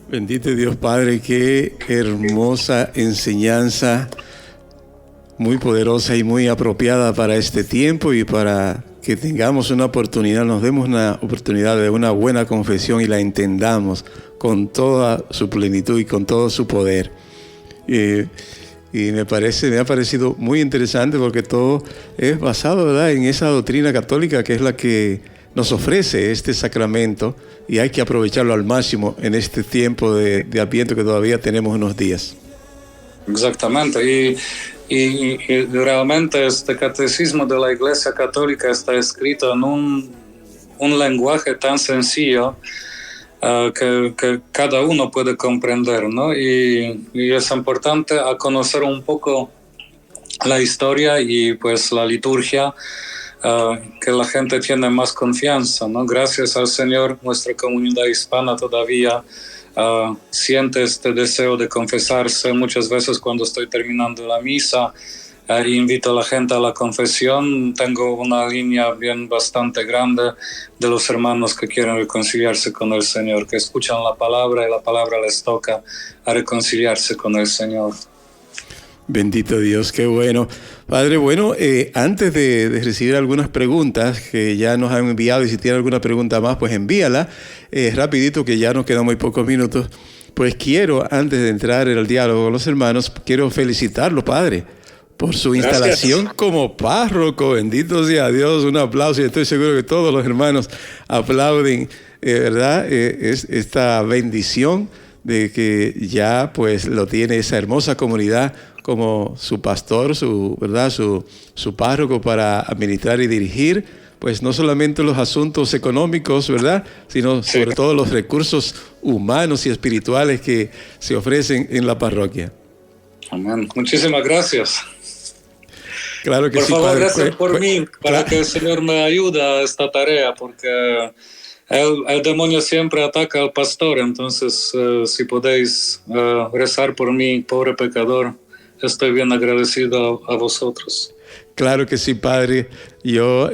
Bendito Dios Padre, qué hermosa enseñanza, muy poderosa y muy apropiada para este tiempo y para que tengamos una oportunidad, nos demos una oportunidad de una buena confesión y la entendamos con toda su plenitud y con todo su poder. Y me ha parecido muy interesante porque todo es basado, ¿verdad?, en esa doctrina católica que es la que nos ofrece este sacramento y hay que aprovecharlo al máximo en este tiempo de Adviento que todavía tenemos unos días. Exactamente. Y realmente este catecismo de la Iglesia Católica está escrito en un lenguaje tan sencillo que cada uno puede comprender, ¿no? Y es importante a conocer un poco la historia y pues la liturgia, que la gente tiene más confianza, ¿no? Gracias al Señor, nuestra comunidad hispana todavía siente este deseo de confesarse. Muchas veces cuando estoy terminando la misa, invito a la gente a la confesión. Tengo una línea bastante grande de los hermanos que quieren reconciliarse con el Señor, que escuchan la palabra y la palabra les toca a reconciliarse con el Señor. Bendito Dios, qué bueno. Padre, bueno, antes de recibir algunas preguntas que ya nos han enviado, y si tiene alguna pregunta más, pues envíala rapidito, que ya nos quedan muy pocos minutos. Pues quiero, antes de entrar en el diálogo con los hermanos, quiero felicitarlo, Padre, por su instalación como párroco. Bendito sea Dios, un aplauso, y estoy seguro que todos los hermanos aplauden, ¿verdad? Es esta bendición de que ya pues lo tiene esa hermosa comunidad como su pastor, su párroco para administrar y dirigir, pues no solamente los asuntos económicos, ¿verdad?, sino sobre todo los recursos humanos y espirituales que se ofrecen en la parroquia. Amén. Muchísimas gracias. Claro que por sí, favor, Padre. gracias por mí, para que el Señor me ayude a esta tarea, porque el demonio siempre ataca al pastor. Entonces, si podéis rezar por mí, pobre pecador, estoy bien agradecido a vosotros. Claro que sí, Padre. Yo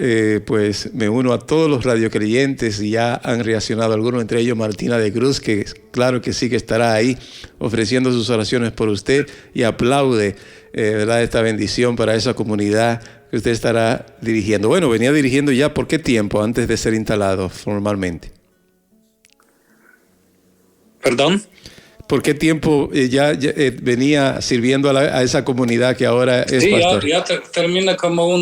pues me uno a todos los radiocreyentes y ya han reaccionado algunos, entre ellos Martina de Cruz, que claro que sí que estará ahí ofreciendo sus oraciones por usted y aplaude ¿verdad?, esta bendición para esa comunidad que usted estará dirigiendo. Bueno, venía dirigiendo ya ¿por qué tiempo antes de ser instalado formalmente? ¿Perdón? ¿Por qué tiempo ya venía sirviendo a esa comunidad que ahora es pastor? Sí, ya terminé como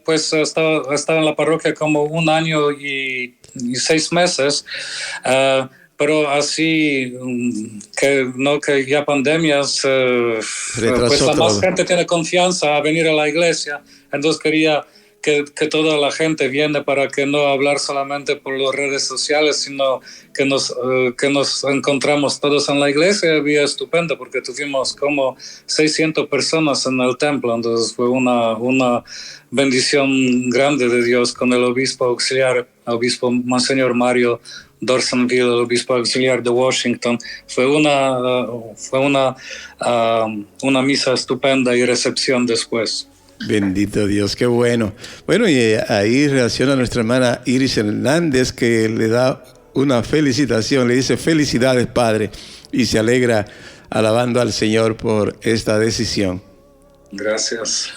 pues estaba en la parroquia como 1 año y 6 meses, pero así que ya pandemias, pues la más gente tiene confianza a venir a la iglesia, entonces quería que toda la gente viene para que no hablar solamente por las redes sociales, sino que nos encontramos todos en la iglesia. Había estupendo porque tuvimos como 600 personas en el templo, entonces fue una bendición grande de Dios con el obispo auxiliar, el obispo Monseñor Mario Dorsonville, el obispo auxiliar de Washington. Fue una misa estupenda y recepción después. Bendito Dios, qué bueno. Bueno, y ahí reacciona nuestra hermana Iris Hernández, que le da una felicitación, le dice felicidades, Padre, y se alegra alabando al Señor por esta decisión. Gracias.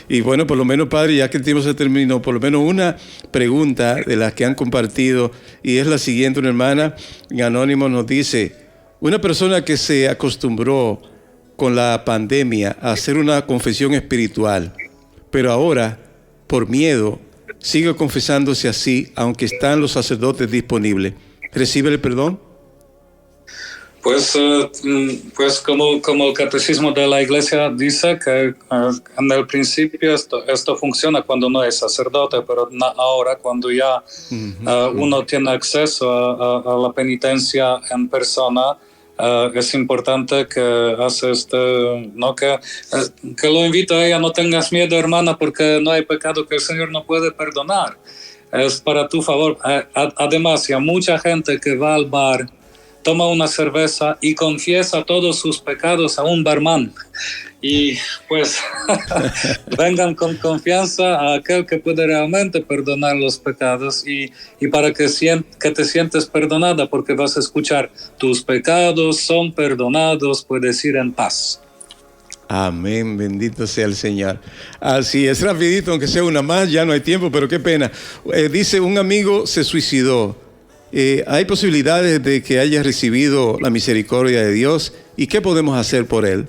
Y bueno, por lo menos, Padre, ya que el tiempo se terminó, por lo menos una pregunta de las que han compartido, y es la siguiente. Una hermana en Anónimo nos dice: una persona que se acostumbró con la pandemia a hacer una confesión espiritual, pero ahora, por miedo, sigue confesándose así, aunque están los sacerdotes disponibles, ¿recibe el perdón? Pues como el catecismo de la iglesia dice que en el principio esto funciona cuando no es sacerdote, pero ahora cuando ya uno tiene acceso a la penitencia en persona, es importante que hace que lo invito a ella: no tengas miedo, hermana, porque no hay pecado que el Señor no puede perdonar. Es para tu favor. Además, hay mucha gente que va al bar, toma una cerveza y confiesa todos sus pecados a un barman. Y pues vengan con confianza a aquel que puede realmente perdonar los pecados, y para que te sientes perdonada, porque vas a escuchar: tus pecados son perdonados, puedes ir en paz. Amén, bendito sea el Señor. Así es, rapidito, aunque sea una más, ya no hay tiempo, pero qué pena. Dice, un amigo se suicidó. ¿Hay posibilidades de que haya recibido la misericordia de Dios? ¿Y qué podemos hacer por él?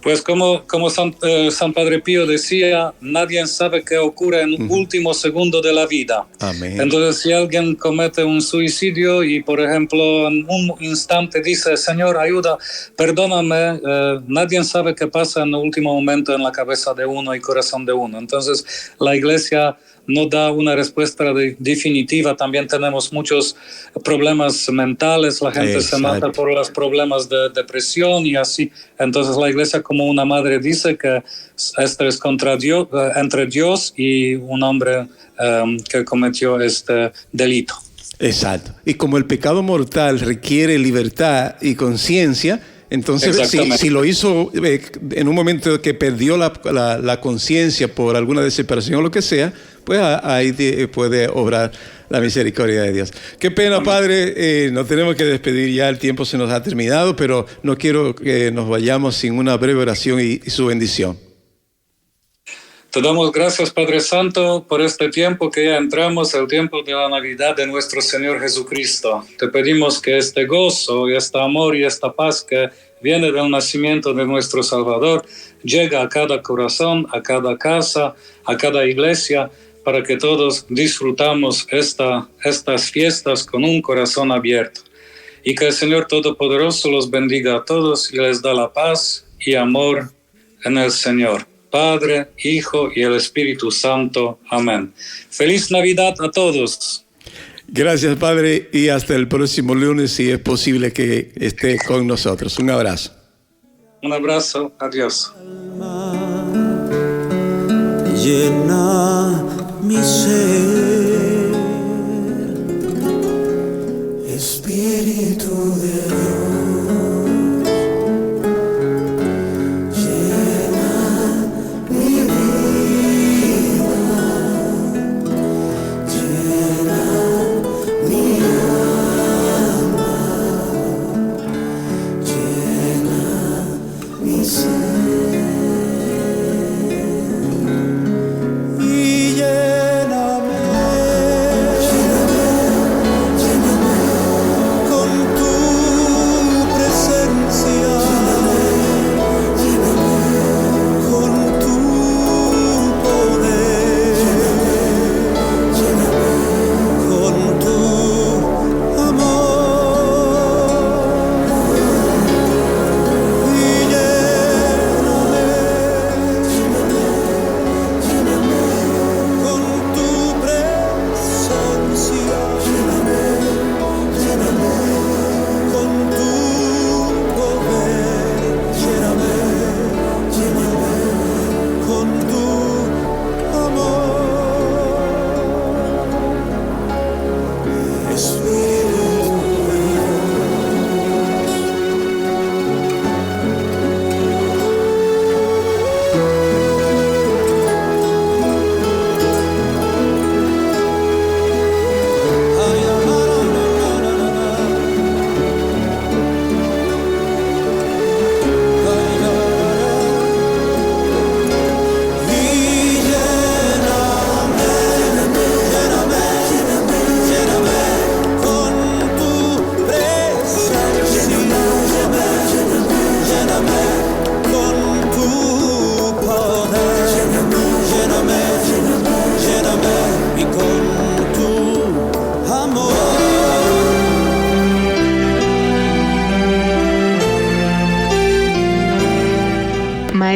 Pues como San Padre Pío decía, nadie sabe qué ocurre en el último segundo de la vida. Amén. Entonces, si alguien comete un suicidio y, por ejemplo, en un instante dice: Señor, ayuda, perdóname, nadie sabe qué pasa en el último momento en la cabeza de uno y corazón de uno. Entonces, la Iglesia no da una respuesta definitiva. También tenemos muchos problemas mentales, la gente se mata por los problemas de depresión y así. Entonces la Iglesia, como una madre, dice que esto es entre Dios y un hombre que cometió este delito. Exacto. Y como el pecado mortal requiere libertad y conciencia, entonces si lo hizo en un momento que perdió la conciencia por alguna desesperación o lo que sea, pues ahí puede obrar la misericordia de Dios. Qué pena, Padre, nos tenemos que despedir ya, el tiempo se nos ha terminado, pero no quiero que nos vayamos sin una breve oración y su bendición. Te damos gracias, Padre Santo, por este tiempo que ya entramos, el tiempo de la Navidad de nuestro Señor Jesucristo. Te pedimos que este gozo y este amor y esta paz que viene del nacimiento de nuestro Salvador llegue a cada corazón, a cada casa, a cada iglesia, para que todos disfrutamos estas fiestas con un corazón abierto. Y que el Señor Todopoderoso los bendiga a todos y les da la paz y amor en el Señor. Padre, Hijo y el Espíritu Santo. Amén. Feliz Navidad a todos. Gracias, Padre, y hasta el próximo lunes, si es posible que esté con nosotros. Un abrazo. Un abrazo. Adiós. Llena mi ser, Espíritu de Dios, llena mi vida, llena mi alma, llena mi ser. Y lléname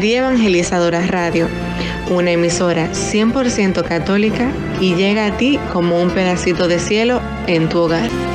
María Evangelizadora Radio, una emisora 100% católica y llega a ti como un pedacito de cielo en tu hogar.